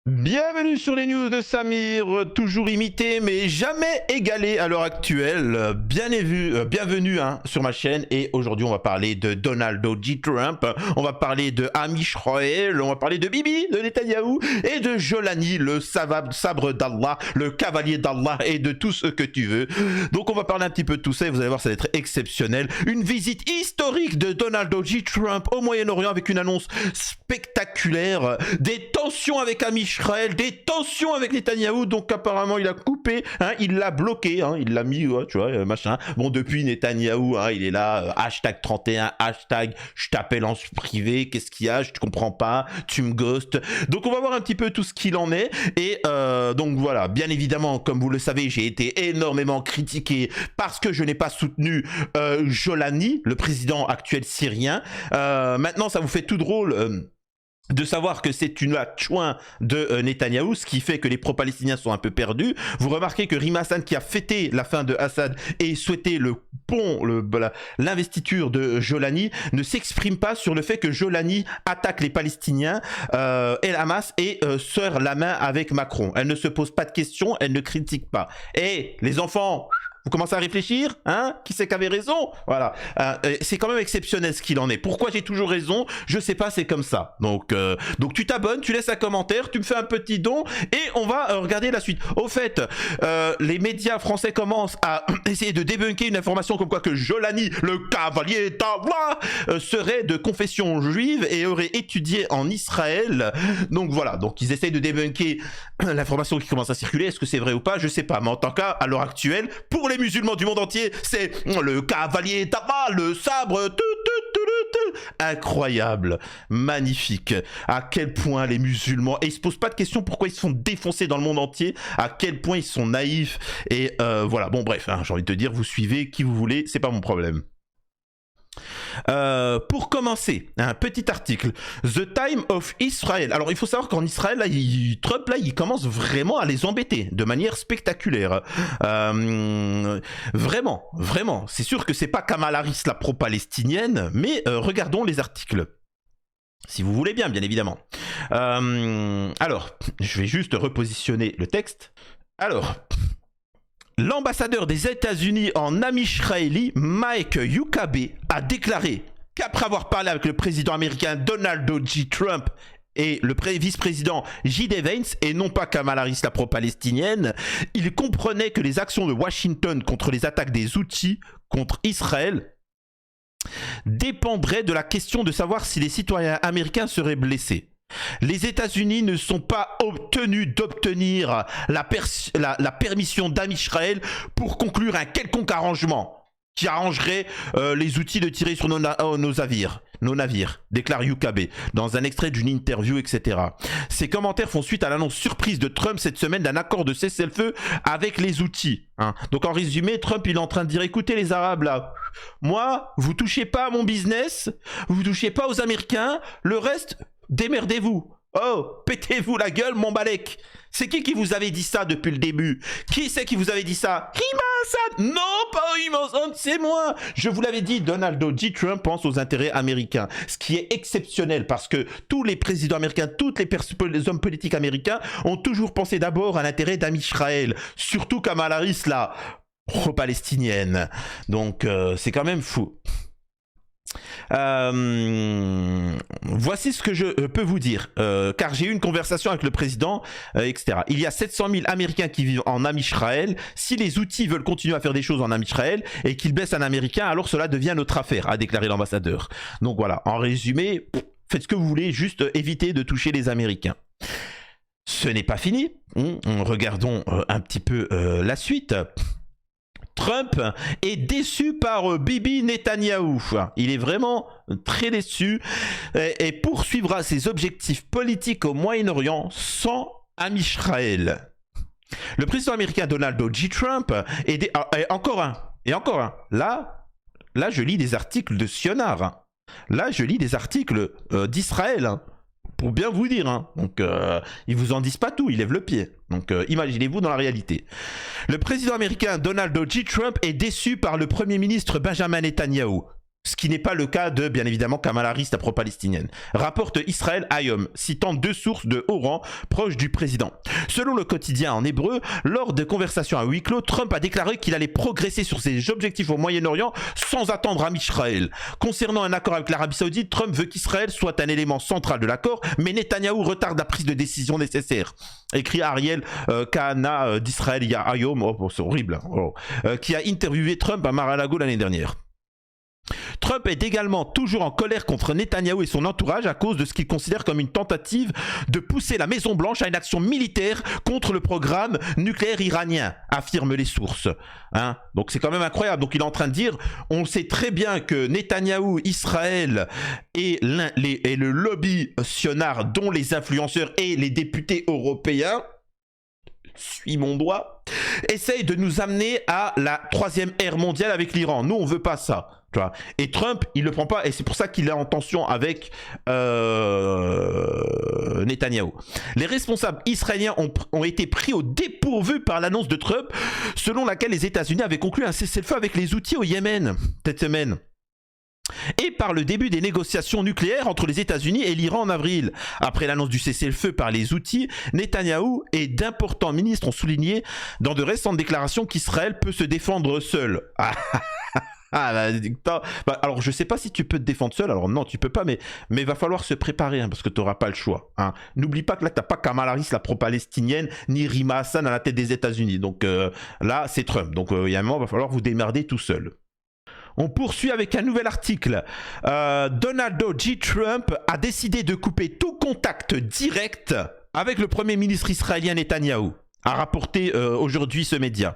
Bienvenue sur les news de Samir, toujours imité mais jamais égalé à l'heure actuelle. Bienvenue sur ma chaîne et aujourd'hui on va parler de Donald J. Trump, on va parler de Amish Roel, on va parler de Bibi, de Netanyahou et de Jolani, le sabre d'Allah, le cavalier d'Allah et de tout ce que tu veux. Donc on va parler un petit peu de tout ça et vous allez voir ça va être exceptionnel. Une visite historique de Donald J. Trump au Moyen-Orient avec une annonce spectaculaire, des tensions avec Amish Israël, des tensions avec Netanyahou, donc apparemment il a coupé, il l'a bloqué, il l'a mis, tu vois, machin. Bon, depuis Netanyahou, il est là, hashtag 31, hashtag je t'appelle en privé, qu'est-ce qu'il y a, je te comprends pas, tu me ghostes. Donc on va voir un petit peu tout ce qu'il en est, et donc voilà, bien évidemment, comme vous le savez, j'ai été énormément critiqué parce que je n'ai pas soutenu Jolani, le président actuel syrien. Maintenant, ça vous fait tout drôle de savoir que c'est une adjointe de Netanyahou, ce qui fait que les pro-palestiniens sont un peu perdus. Vous remarquez que Rima Hassan, qui a fêté la fin de Assad et souhaité l'investiture de Jolani, ne s'exprime pas sur le fait que Jolani attaque les Palestiniens et la Hamas et serre la main avec Macron. Elle ne se pose pas de questions, elle ne critique pas. Et les enfants, vous commencez à réfléchir, qui c'est qui avait raison? Voilà, c'est quand même exceptionnel ce qu'il en est. Pourquoi j'ai toujours raison? Je sais pas, c'est comme ça. Donc tu t'abonnes, tu laisses un commentaire, tu me fais un petit don et on va regarder la suite. Au fait, les médias français commencent à essayer de débunker une information comme quoi que Jolani, le cavalier d'Allah, serait de confession juive et aurait étudié en Israël. Donc voilà, donc ils essayent de débunker l'information qui commence à circuler. Est-ce que c'est vrai ou pas? Je sais pas, mais en tant cas, à l'heure actuelle, pour les musulmans du monde entier, c'est le cavalier d'Allah, le sabre, incroyable, magnifique. À quel point les musulmans, et ils se posent pas de questions pourquoi ils se font défoncer dans le monde entier, à quel point ils sont naïfs, et voilà, bon bref, j'ai envie de te dire, vous suivez qui vous voulez, c'est pas mon problème. Pour commencer, un petit article, The Time of Israel. Alors il faut savoir qu'en Israël, là, Trump, là, il commence vraiment à les embêter de manière spectaculaire. Vraiment. C'est sûr que c'est pas Kamala Harris, la pro-palestinienne, mais regardons les articles. Si vous voulez bien évidemment. Alors, je vais juste repositionner le texte. Alors, l'ambassadeur des États-Unis en Amisraëli, Mike Huckabee, a déclaré qu'après avoir parlé avec le président américain Donald J. Trump et le vice-président J.D. Vance, et non pas Kamala Harris, la pro-palestinienne, il comprenait que les actions de Washington contre les attaques des Houthis contre Israël dépendraient de la question de savoir si les citoyens américains seraient blessés. Les États-Unis ne sont pas tenus d'obtenir la permission d'Amisraël pour conclure un quelconque arrangement qui arrangerait les outils de tirer sur nos navires, déclare Huckabee dans un extrait d'une interview, etc. Ces commentaires font suite à l'annonce surprise de Trump cette semaine d'un accord de cessez-le-feu avec les outils. Donc en résumé, Trump il est en train de dire, écoutez les Arabes là, moi vous touchez pas à mon business, vous touchez pas aux Américains, le reste, démerdez-vous. Oh, pétez-vous la gueule, mon balek. C'est qui vous avait dit ça depuis le début? Qui c'est qui vous avait dit ça? Rima Hassan? Non, pas Rima Hassan, c'est moi. Je vous l'avais dit, Donald J. Trump pense aux intérêts américains. Ce qui est exceptionnel parce que tous les présidents américains, les hommes politiques américains ont toujours pensé d'abord à l'intérêt d'Amisraël. Surtout Kamala Harris, là, pro-palestinienne. Donc, c'est quand même fou. Voici ce que je peux vous dire, car j'ai eu une conversation avec le président, etc. Il y a 700 000 Américains qui vivent en Amisraël. Si les outils veulent continuer à faire des choses en Amisraël et qu'ils blessent un Américain, alors cela devient notre affaire, a déclaré l'ambassadeur. Donc voilà, en résumé, faites ce que vous voulez, juste évitez de toucher les Américains. Ce n'est pas fini. Regardons un petit peu la suite. Trump est déçu par Bibi Netanyahou. Il est vraiment très déçu et poursuivra ses objectifs politiques au Moyen-Orient sans Amisraël. Le président américain Donald J. Trump est encore un. Là, je lis des articles de Sionar. Là, je lis des articles d'Israël. Pour bien vous dire, donc ils vous en disent pas tout, ils lèvent le pied. Donc imaginez-vous dans la réalité. Le président américain Donald J. Trump est déçu par le premier ministre Benjamin Netanyahou. Ce qui n'est pas le cas de, bien évidemment, Kamala Harris, la pro-palestinienne. Rapporte Israël Hayom, citant 2 sources de haut rang proches du président. Selon le quotidien en hébreu, lors de conversations à huis clos, Trump a déclaré qu'il allait progresser sur ses objectifs au Moyen-Orient sans attendre Am Israël. Concernant un accord avec l'Arabie Saoudite, Trump veut qu'Israël soit un élément central de l'accord, mais Netanyahou retarde la prise de décision nécessaire. Écrit Ariel Kahana d'Israël Hayom, c'est horrible, qui a interviewé Trump à Mar-a-Lago l'année dernière. Trump est également toujours en colère contre Netanyahou et son entourage à cause de ce qu'il considère comme une tentative de pousser la Maison-Blanche à une action militaire contre le programme nucléaire iranien, affirment les sources. Donc c'est quand même incroyable. Donc il est en train de dire, on sait très bien que Netanyahou, Israël et le lobby sionard, dont les influenceurs et les députés européens, suis mon doigt, essayent de nous amener à la 3e ère mondiale avec l'Iran. Nous, on veut pas ça. Tu vois. Et Trump, il le prend pas, et c'est pour ça qu'il est en tension avec Netanyahou. Les responsables israéliens ont été pris au dépourvu par l'annonce de Trump, selon laquelle les États-Unis avaient conclu un cessez-le-feu avec les Houthis au Yémen cette semaine. Et par le début des négociations nucléaires entre les États-Unis et l'Iran en avril. Après l'annonce du cessez-le-feu par les Houthis, Netanyahou et d'importants ministres ont souligné dans de récentes déclarations qu'Israël peut se défendre seul. Alors je sais pas si tu peux te défendre seul, alors non tu peux pas, mais il va falloir se préparer parce que tu n'auras pas le choix. N'oublie pas que là t'as pas Kamala Harris, la pro-palestinienne, ni Rima Hassan à la tête des États-Unis. Donc là c'est Trump. Donc il y a un moment il va falloir vous démerder tout seul. On poursuit avec un nouvel article. Donald J. Trump a décidé de couper tout contact direct avec le premier ministre israélien Netanyahou, a rapporté aujourd'hui ce média.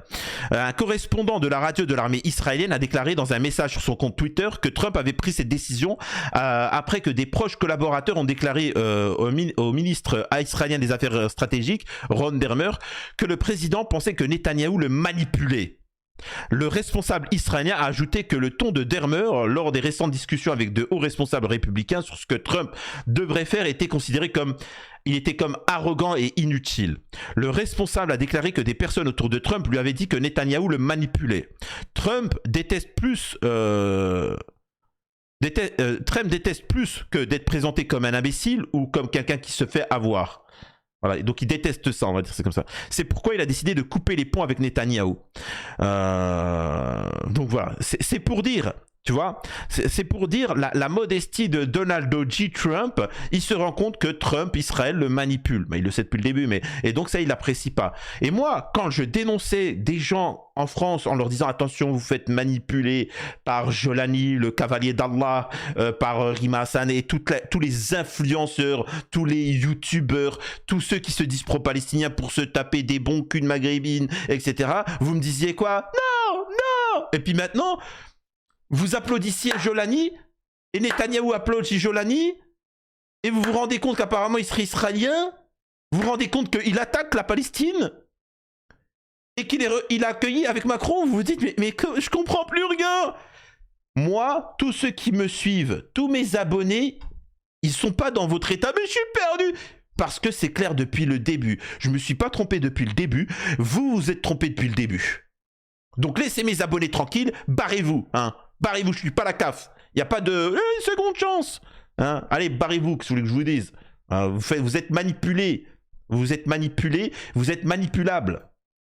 Un correspondant de la radio de l'armée israélienne a déclaré dans un message sur son compte Twitter que Trump avait pris cette décision après que des proches collaborateurs ont déclaré au ministre israélien des Affaires stratégiques, Ron Dermer, que le président pensait que Netanyahou le manipulait. Le responsable israélien a ajouté que le ton de Dermer, lors des récentes discussions avec de hauts responsables républicains sur ce que Trump devrait faire, était considéré comme arrogant et inutile. Le responsable a déclaré que des personnes autour de Trump lui avaient dit que Netanyahou le manipulait. Trump déteste plus que d'être présenté comme un imbécile ou comme quelqu'un qui se fait avoir. Voilà, donc il déteste ça, on va dire c'est comme ça. C'est pourquoi il a décidé de couper les ponts avec Netanyahou. Donc voilà, c'est pour dire, tu vois, c'est pour dire la modestie de Donald J. Trump. Il se rend compte que Trump, Israël, le manipule. Il le sait depuis le début, et donc ça, il l'apprécie pas. Et moi, quand je dénonçais des gens en France en leur disant attention, vous faites manipuler par Jolani, le cavalier d'Allah, par Rima Hassan et tous les influenceurs, tous les youtubeurs, tous ceux qui se disent pro-palestiniens pour se taper des bons culs de maghrébines, etc. Vous me disiez quoi? Non, non. Et puis maintenant, vous applaudissiez Jolani et Netanyahou applaudit Jolani et vous vous rendez compte qu'apparemment il serait israélien. Vous vous rendez compte qu'il attaque la Palestine et qu'il a accueilli avec Macron. Vous vous dites mais je comprends plus rien. Moi, tous ceux qui me suivent, tous mes abonnés, ils sont pas dans votre état, mais je suis perdu. Parce que c'est clair depuis le début. Je me suis pas trompé depuis le début. Vous vous êtes trompé depuis le début. Donc laissez mes abonnés tranquilles. Barrez-vous, barrez-vous, je suis pas la CAF. Il n'y a pas de seconde chance. Allez, barrez-vous, qu'est-ce que vous voulez que je vous dise. Vous êtes manipulé. Vous êtes manipulé, vous êtes manipulable.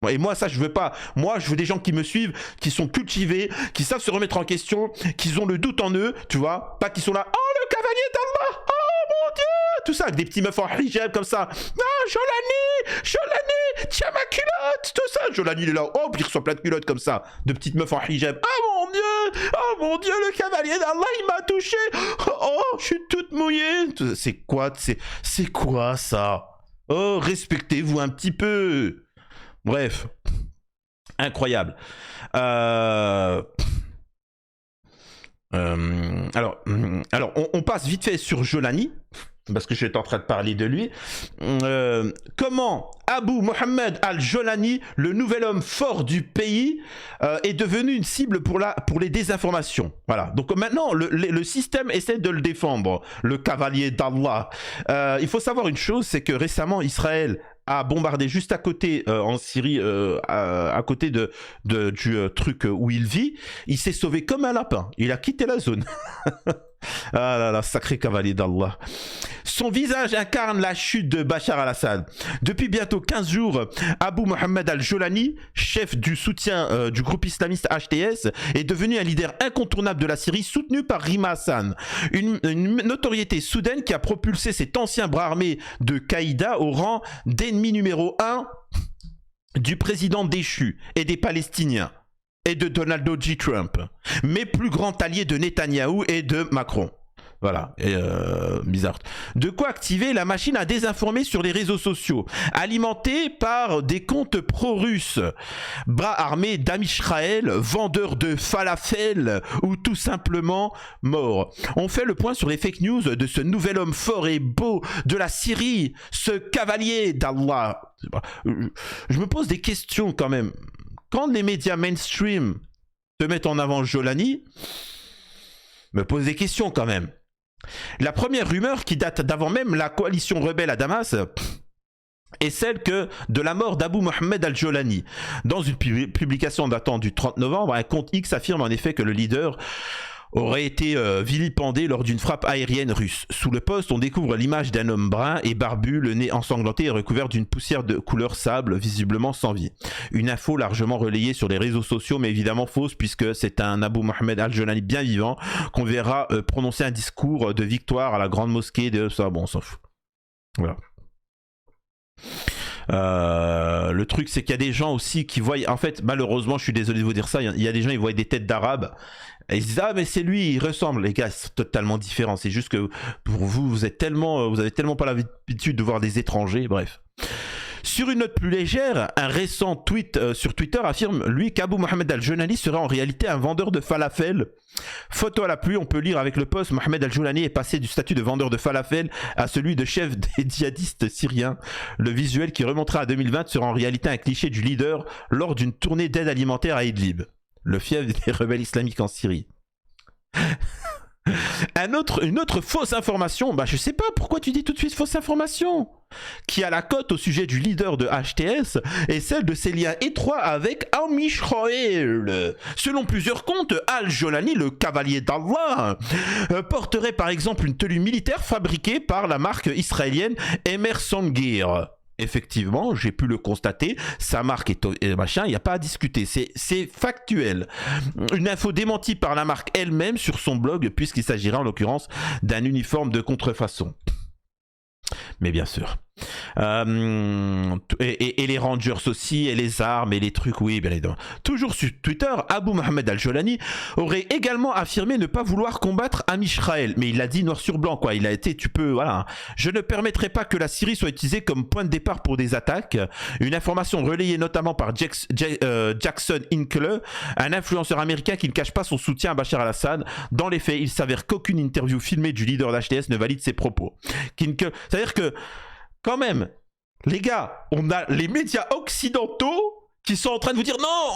Et moi, ça, je veux pas. Moi, je veux des gens qui me suivent, qui sont cultivés, qui savent se remettre en question, qui ont le doute en eux, tu vois. Pas qui sont là, oh, le cavalier d'Allah, oh, mon Dieu. Tout ça, avec des petits meufs en hijab comme ça. Ah, Jolani, tiens ma culotte, tout ça. Jolani, il est là, oh, puis il reçoit plein de culottes comme ça, de petites meufs en hijab. Oh mon Dieu, le cavalier d'Allah, il m'a touché. Oh, je suis toute mouillée. C'est quoi ça? Oh, respectez-vous un petit peu. Bref, incroyable. Alors, on passe vite fait sur Jolani. parce que j'étais en train de parler de lui. Comment Abu Mohamed Al-Jolani, le nouvel homme fort du pays, est devenu une cible pour les désinformations. Voilà. Donc maintenant, le système essaie de le défendre, le cavalier d'Allah. Il faut savoir une chose, c'est que récemment, Israël a bombardé juste à côté, en Syrie, à côté du truc où il vit. Il s'est sauvé comme un lapin. Il a quitté la zone. Ah là là, sacré cavalier d'Allah. Son visage incarne la chute de Bachar al-Assad. Depuis bientôt 15 jours, Abu Mohamed al-Jolani, chef du soutien du groupe islamiste HTS, est devenu un leader incontournable de la Syrie, soutenu par Rima Hassan, une notoriété soudaine qui a propulsé cet ancien bras armé de Qaïda au rang d'ennemi numéro 1 du président déchu et des Palestiniens et de Donald J. Trump, mais plus grand allié de Netanyahou et de Macron. Voilà, bizarre. De quoi activer la machine à désinformer sur les réseaux sociaux, alimentée par des comptes pro-russes, bras armés d'Amisraël, vendeurs de falafel ou tout simplement morts. On fait le point sur les fake news de ce nouvel homme fort et beau de la Syrie, ce cavalier d'Allah. Je me pose des questions quand même. Quand les médias mainstream te mettent en avant Jolani, me pose des questions quand même. La première rumeur qui date d'avant même la coalition rebelle à Damas est celle de la mort d'Abu Mohamed al-Jolani. Dans une publication datant du 30 novembre, un compte X affirme en effet que le leader aurait été vilipendé lors d'une frappe aérienne russe. Sous le poste, on découvre l'image d'un homme brun et barbu, le nez ensanglanté et recouvert d'une poussière de couleur sable, visiblement sans vie. Une info largement relayée sur les réseaux sociaux, mais évidemment fausse, puisque c'est un Abu Mohamed al-Jolani bien vivant qu'on verra prononcer un discours de victoire à la grande mosquée de ça. Bon, on s'en fout. Voilà. Le truc c'est qu'il y a des gens aussi qui voient, en fait malheureusement je suis désolé de vous dire ça, il y a des gens qui voient des têtes d'arabes et ils se disent ah mais c'est lui, il ressemble. Les gars, c'est totalement différent, c'est juste que pour vous, vous avez tellement pas l'habitude de voir des étrangers, bref. Sur une note plus légère, un récent tweet sur Twitter affirme, lui, qu'Abu Mohamed al-Jolani serait en réalité un vendeur de falafel. Photo à la pluie, on peut lire avec le post, Mohamed al-Jolani est passé du statut de vendeur de falafel à celui de chef des djihadistes syriens. Le visuel qui remontera à 2020 sera en réalité un cliché du leader lors d'une tournée d'aide alimentaire à Idlib, le fief des rebelles islamiques en Syrie. Une autre fausse information, je sais pas pourquoi tu dis tout de suite fausse information, qui a la cote au sujet du leader de HTS est celle de ses liens étroits avec Amisraël. Selon plusieurs comptes, Al-Jolani, le cavalier d'Allah, porterait par exemple une tenue militaire fabriquée par la marque israélienne Emerson Gear. Effectivement, j'ai pu le constater, sa marque est machin, il n'y a pas à discuter, c'est factuel. Une info démentie par la marque elle-même sur son blog, puisqu'il s'agira en l'occurrence d'un uniforme de contrefaçon. Mais bien sûr. Et les Rangers aussi, et les armes, et les trucs, oui, bien évidemment. Toujours sur Twitter, Abu Mohamed al-Jolani aurait également affirmé ne pas vouloir combattre Amisraël. Mais il l'a dit noir sur blanc, quoi. Il a été, voilà. Je ne permettrai pas que la Syrie soit utilisée comme point de départ pour des attaques. Une information relayée notamment par Jackson Hinkle, un influenceur américain qui ne cache pas son soutien à Bachar al-Assad. Dans les faits, il s'avère qu'aucune interview filmée du leader d'HTS ne valide ses propos. C'est-à-dire que quand même, les gars, on a les médias occidentaux qui sont en train de vous dire non,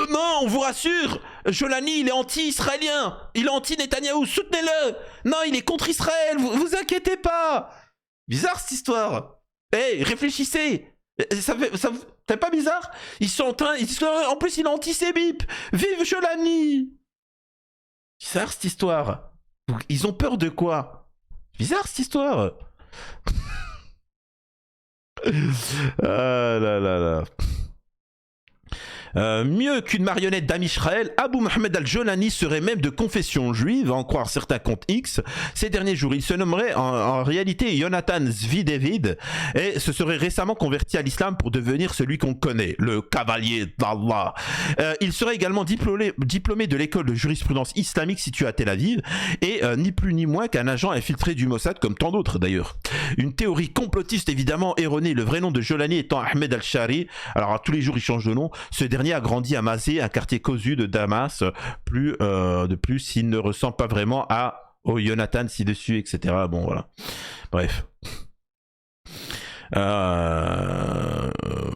non, on vous rassure, Jolani, il est anti-israélien, il est anti-Netanyahou, soutenez-le. Non, il est contre Israël, vous inquiétez pas. Bizarre cette histoire. Hey, réfléchissez. C'est pas bizarre? Ils sont en train, en plus il est antisémite. Vive Jolani. Bizarre cette histoire. Ils ont peur de quoi? Bizarre cette histoire. Ah là là là. Mieux qu'une marionnette d'Amisraël, Abu Mohamed al-Jolani serait même de confession juive, à en croire certains comptes X. Ces derniers jours, il se nommerait en réalité Jonathan Zvi David et se serait récemment converti à l'islam pour devenir celui qu'on connaît, le cavalier d'Allah. Il serait également diplômé de l'école de jurisprudence islamique située à Tel Aviv et ni plus ni moins qu'un agent infiltré du Mossad comme tant d'autres d'ailleurs. Une théorie complotiste évidemment erronée, le vrai nom de Jolani étant Ahmed al-Shari. Alors à tous les jours il change de nom. Ce dernier a grandi à Mazé, un quartier cossu de Damas. De plus, il ne ressemble pas vraiment au Jonathan ci-dessus, etc. Bon, voilà. Bref.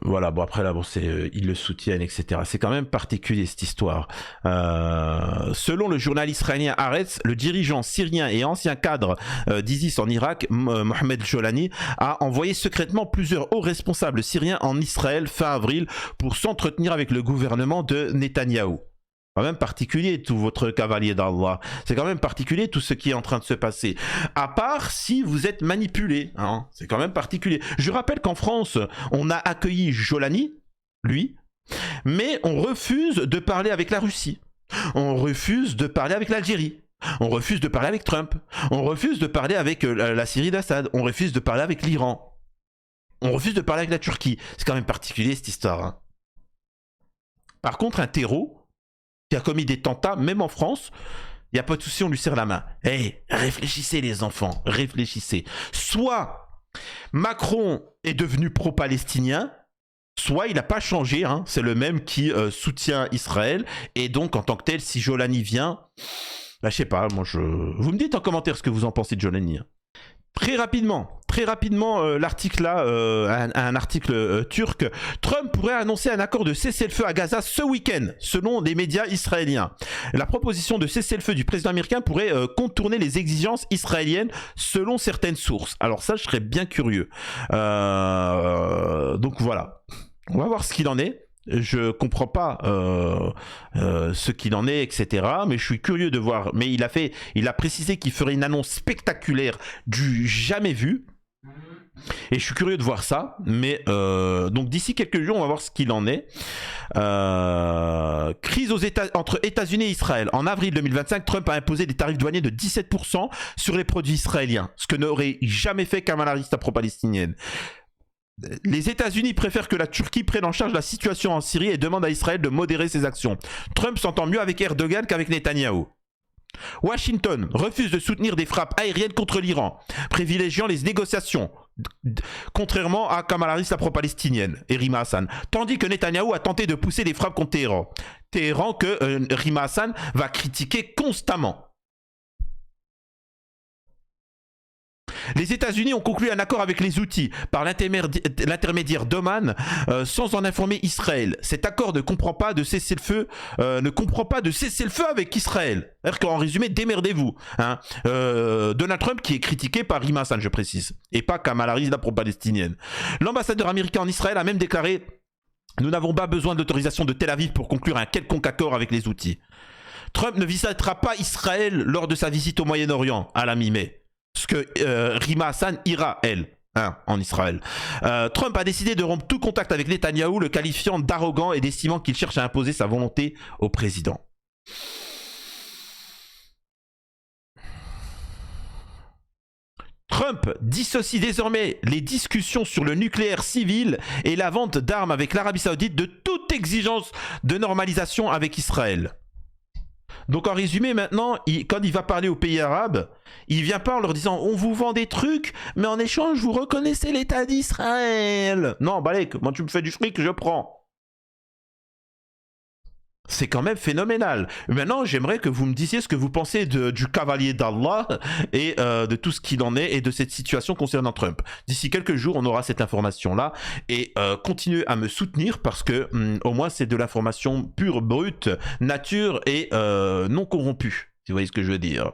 Voilà, bon après là, bon c'est ils le soutiennent, etc. C'est quand même particulier cette histoire. Selon le journal israélien Haaretz, le dirigeant syrien et ancien cadre d'ISIS en Irak, Mohamed Jolani, a envoyé secrètement plusieurs hauts responsables syriens en Israël fin avril pour s'entretenir avec le gouvernement de Netanyahou. Quand même particulier tout votre cavalier d'Allah. C'est quand même particulier tout ce qui est en train de se passer. À part si vous êtes manipulé. Hein. C'est quand même particulier. Je rappelle qu'en France, on a accueilli Jolani, lui, mais on refuse de parler avec la Russie. On refuse de parler avec l'Algérie. On refuse de parler avec Trump. On refuse de parler avec la Syrie d'Assad. On refuse de parler avec l'Iran. On refuse de parler avec la Turquie. C'est quand même particulier cette histoire. Hein. Par contre, un terreau qui a commis des tentats, même en France, il n'y a pas de souci, on lui serre la main. Hey, réfléchissez les enfants, réfléchissez. Soit Macron est devenu pro-palestinien, soit il n'a pas changé, hein, c'est le même qui soutient Israël, et donc en tant que tel, si Jolani vient, bah, je sais pas, moi vous me dites en commentaire ce que vous en pensez de Jolani. Hein. Très rapidement, l'article là, un article turc, Trump pourrait annoncer un accord de cessez-le-feu à Gaza ce week-end, selon des médias israéliens. La proposition de cessez-le-feu du président américain pourrait contourner les exigences israéliennes, selon certaines sources. Alors ça, je serais bien curieux. Donc voilà, on va voir ce qu'il en est. Je comprends pas ce qu'il en est, etc. Mais je suis curieux de voir. Mais il a précisé qu'il ferait une annonce spectaculaire du jamais vu. Et je suis curieux de voir ça. Mais donc d'ici quelques jours, on va voir ce qu'il en est. Crise entre États-Unis et Israël. En avril 2025, Trump a imposé des tarifs douaniers de 17% sur les produits israéliens, ce que n'aurait jamais fait Kamala Harris, la pro-palestinienne. Les États-Unis préfèrent que la Turquie prenne en charge la situation en Syrie et demandent à Israël de modérer ses actions. Trump s'entend mieux avec Erdogan qu'avec Netanyahou. Washington refuse de soutenir des frappes aériennes contre l'Iran, privilégiant les négociations, contrairement à Kamala Harris, la pro-palestinienne, et Rima Hassan. Tandis que Netanyahou a tenté de pousser des frappes contre Téhéran. Téhéran que Rima Hassan va critiquer constamment. Les États-Unis ont conclu un accord avec les Houthis par l'intermédiaire d'Oman sans en informer Israël. Cet accord ne comprend pas de cessez-le-feu, avec Israël. C'est-à-dire qu'en résumé, démerdez-vous. Hein. Donald Trump qui est critiqué par Rima Hassan, je précise, et pas Kamala Harris, la pro-palestinienne. L'ambassadeur américain en Israël a même déclaré « Nous n'avons pas besoin de l'autorisation de Tel Aviv pour conclure un quelconque accord avec les Houthis. » Trump ne visitera pas Israël lors de sa visite au Moyen-Orient à la mi-mai. Parce que Rima Hassan ira, elle, hein, en Israël. Trump a décidé de rompre tout contact avec Netanyahou, le qualifiant d'arrogant et d'estimant qu'il cherche à imposer sa volonté au président. Trump dissocie désormais les discussions sur le nucléaire civil et la vente d'armes avec l'Arabie Saoudite de toute exigence de normalisation avec Israël. Donc en résumé maintenant, quand il va parler aux pays arabes, il vient pas en leur disant on vous vend des trucs, mais en échange vous reconnaissez l'État d'Israël. Non, Balek, moi tu me fais du fric, je prends. C'est quand même phénoménal. Maintenant, j'aimerais que vous me disiez ce que vous pensez du cavalier d'Allah et de tout ce qu'il en est et de cette situation concernant Trump. D'ici quelques jours, on aura cette information-là et continuez à me soutenir parce que au moins c'est de l'information pure, brute, nature et non corrompue. Si vous voyez ce que je veux dire.